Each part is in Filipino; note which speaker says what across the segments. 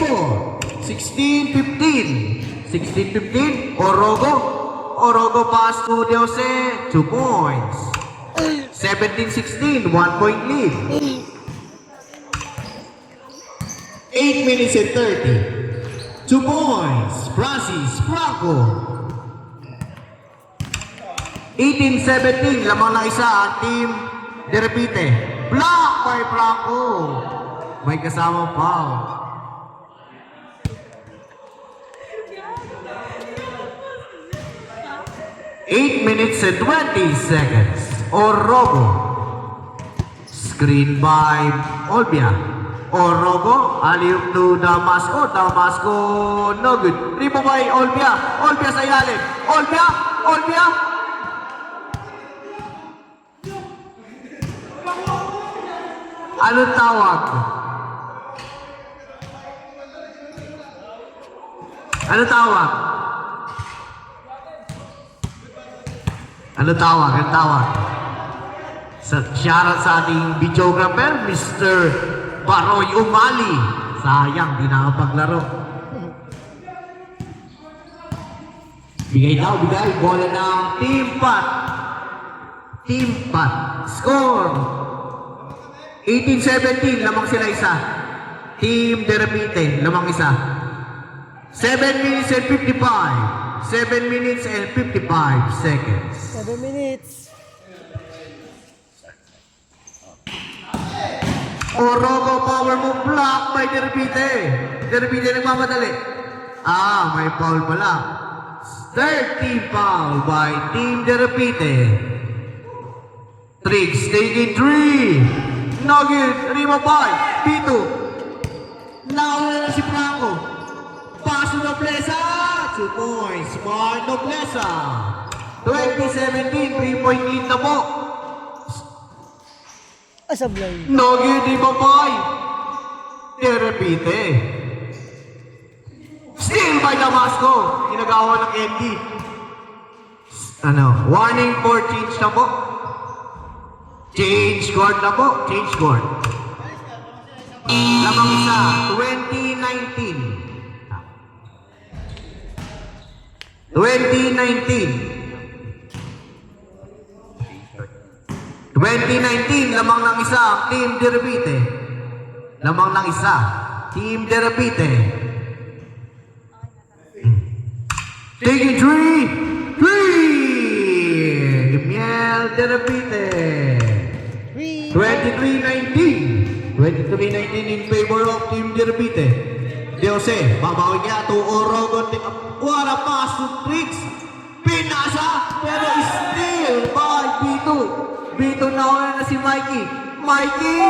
Speaker 1: rebound. 16-15. 16-15. Orogo. Orogo pass to Jose. 2 points. 17-16. 1 point lead. 8 minutes and 30. 2 points. Francis Franco. 18-17. Lamang na isa ang team Derepite. Block by Franco. May kasama foul. 8 minutes and 20 seconds. Orogo. Screen by Olbia. Orogo. Alley-oop to Damasco. Damasco. No good. Rebound by Olbia. Olbia sa ilalim. Olbia. Olbia. Anong tawag? Anong tawag? Ano tawag? Ang tawag? Shoutout sa ating videographer, Mr. Baroy Umali. Sayang, di nakapaglaro. Bigay daw, bigay. Bola ng Team Pat. Team Pat. Score. 18-17, lamang sila isa. Team Derepite, lamang isa. 7 minutes and 55. 7 minutes and 55 seconds.
Speaker 2: 7 minutes.
Speaker 1: Orogo power move block by Derepite. Derepite nagmamadali. May foul pala. 13 foul by Team Derepite. Tricks taking 3. Nugget, rebound by Pito. Nauna na si Franco. Paso Noblesa. 2 points. Smart Noblesa. 2017, 3-point lead na po.
Speaker 2: Sablay.
Speaker 1: Nugget, rebound by Derepite. Steal by Damasco. Ginagawa ng MD. Warning for change na po. Change court na po. Change court. Lamang isa. 2019. 2019, lamang ng isa ang Team Derepite. Lamang ng isa. Team Derepite. Taking 3. 3! Miel Derepite. 23-19. 23-19 in favor of Team Derepite. Jose, babawi niya to Orogo. What a pass to Tricks. Pinasa, pero still by B2. B2 na si Mikey. Mikey!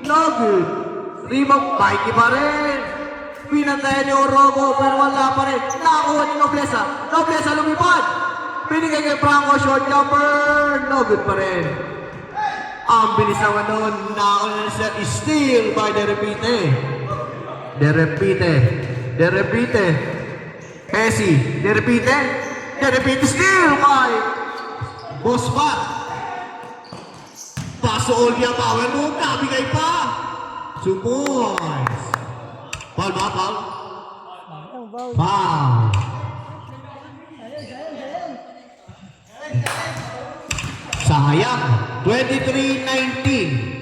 Speaker 1: No good. Rebound, Mikey pa rin. Pinatay ni Orogo, pero wala pa rin. Nakakuha ni Noblesa. Noblesa lumipad. Binigay kay Franco, short jumper. No good pa rin. Ang bilis naman noon. Nakakuha na siya. Still by Derepite. Derepite. Derepite. Messi. Derepite. Derepite still by Boss Pat. Paso Olbia power move. Nabigay pa. 2 points. Foul ba? Foul? Foul. Sayang. 23-19.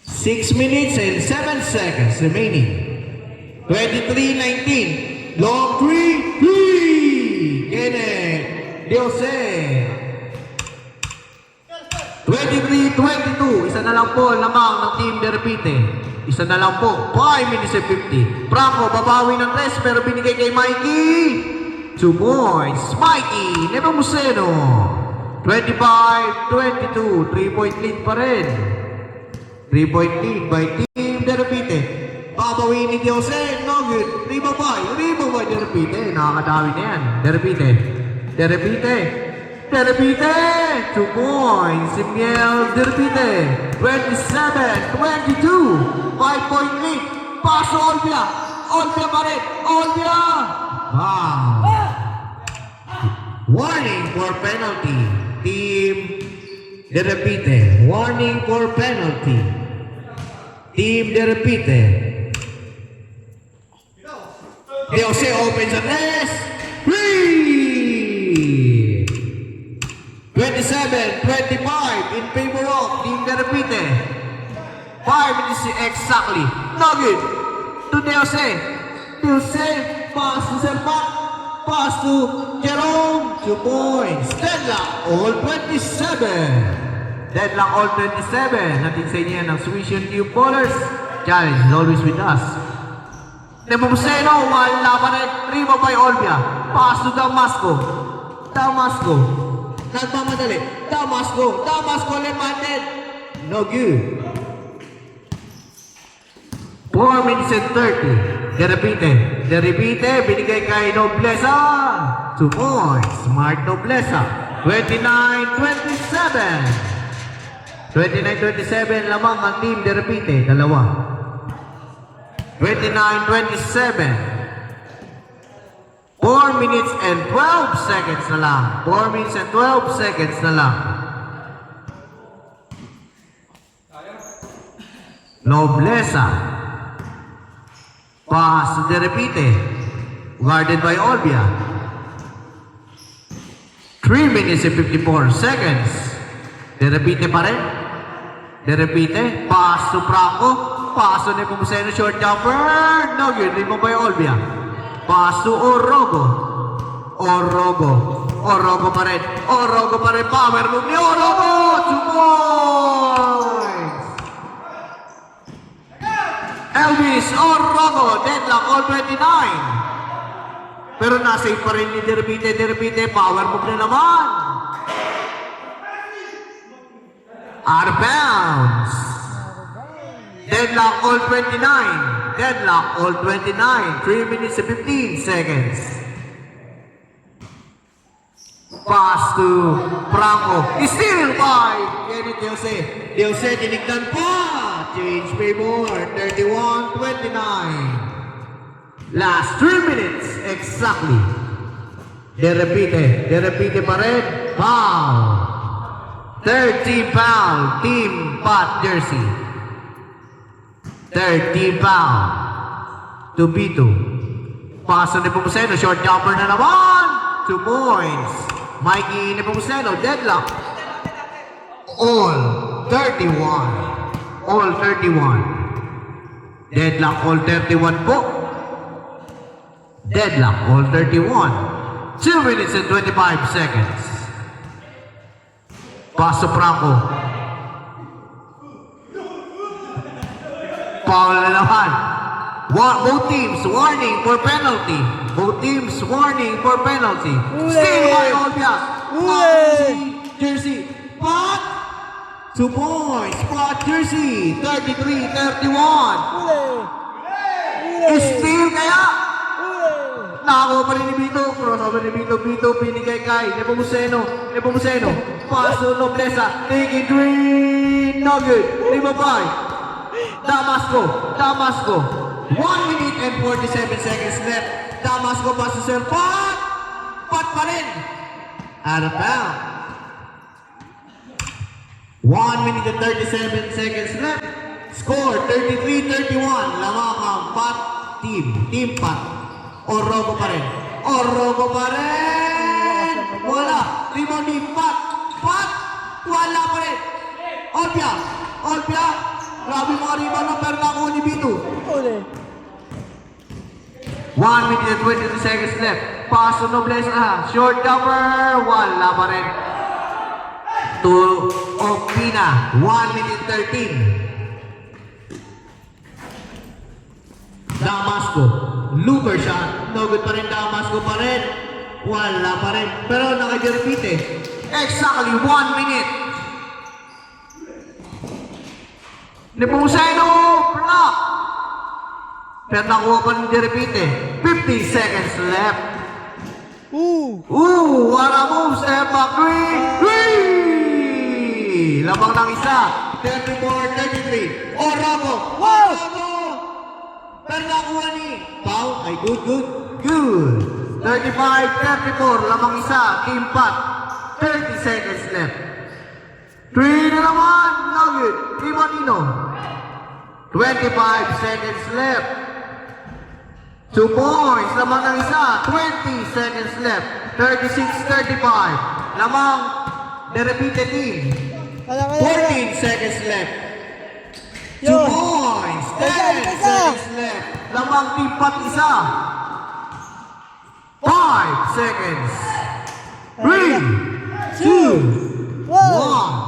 Speaker 1: 6 minutes and 7 seconds remaining. 23-19. Long 3. Kenneth Jose. 23-22. Isa na lang po lamang ng Team Derepite. Isa na lang po. 5 minutes and 50. Franco babawi ng rest pero binigay kay Mikey. 2 points. Mikey Nepomuceno. 25-22. 3-point lead pa rin. 3-point lead by Team Derepite. Babawi ni Jose. No good. Rebound by Derepite. Nakakadami na yan. Derepite. Derepite. Derepite. 2 points. Miel Derepite. 27-22. 5-point lead. Paso Olbia. Olbia pa rin. Olbia. Wow. Warning for penalty. Team Derepite. Warning for penalty. Team De Repite. Jose opens the nest. 3! 27-25 in favor of Team De Repite. 5 minutes exactly. No good. To Jose. Jose. Pass to Serpat. Pass to Jerome. 2 points. Deadlock all 27. Deadlock all 27. Natin sa inyo ng Swedish Tube Bowlers. Challenge is always with us. Nepomuceno, wala pa rin. Primo by Olbia. Pass to Damasco. Damasco. Nagmamadali. Damasco. Damasco left-handed. No good. 4 minutes and 30. De Repite. De Repite, binigay kay Noblesa. 2 points. Smart Noblesa. 29-27. 29-27 lamang ang team De Repite. Dalawa. 29-27. 4 minutes and 12 seconds na lang. 4 minutes and 12 seconds na lang. Noblesa. Pass to De Repite. Guarded by Olbia. 3 minutes and 54 seconds. De Repite pa rin. De Repite. Pass to Franco. Pass to Nepomuceno. Short jumper. No good. Rimo by Olbia. Pass to Orogo. Orogo. Orogo pa rin. Orogo pa rin. Power move ni Orogo. 2 points. Elvis Orogo. Deadlock all 29. Pero nasave pa rin ni De Repite. De Repite. Power move na naman. Out of bounds. Deadlock all 29. Deadlock all 29. 3 minutes and 15 seconds. Pass to Franco. Steal by Kenneth Jose. Jose tinignan pa. Change favor. 31-29. Last 3 minutes exactly. De Repite. De Repite pa rin. Foul. 30 foul. Team Pat Jersey. 30 foul. To B2. Paso ni Nepomuceno. Short jumper na naman. 2 points. Mikey Nepomuceno. Deadlock. All 31. All 31. Deadlock all 31 po. Deadlock all 31. 2 minutes and 25 seconds. Paso Franco. Foul na naman. Both teams warning for penalty. Both teams warning for penalty. Still by Olbia. Jersey. Pot. 2 points. Pot Jersey. 33-31. Still kaya? Nakakuha pa rin ni Bito. Crossover ni Bito. Bito pinigay kay Nepomuceno. Nepomuceno. Paso Noblesa. Taking 3. No good. 5-5. Damasco. Damasco. 1 minute and 47 seconds left. Damasco pass to Sir Pat. Pat pa rin. Out of bounds. 1 minute and 37 seconds left. Score 33-31. Lamang ang Pat team. Team Pat. Orogo pa rin. Orogo pa rin. Wala. Rebound ni Pat. Pat. Wala pa rin. Olbia. Olbia. Grabe mga rebound ng Pernaco ni Bito. 1 minute and 22 seconds left. Paso Noblesa. Short jumper. Wala pa rin. To Opina. 1 minute 13. Damasco. Looper shot. No good pa rin. Damasco pa rin. Wala pa rin. Pero naka-repite. Exactly 1 minute. Nepomuceno. Block. Pero nakuha pa rin repite. 50 seconds left. What a move. Step back. 3. Lamang ng isa. 34-33. Orogo. Orogo. Pero nakuha ni Pau. Ay, good. 35-34. Lamang isa. Team Pat. 30 seconds left. 3 na naman. No good. Imanino. 25 seconds left. 2 points. Lamang ng isa. 20 seconds left. 36-35. Lamang the repeated team.
Speaker 2: Kaya, kaya.
Speaker 1: 14 seconds left. 2
Speaker 2: Yun.
Speaker 1: points. 10
Speaker 2: Isa.
Speaker 1: seconds left. Lamang team pat isa. 5 seconds. 3, 2,
Speaker 2: Wow.
Speaker 1: 1.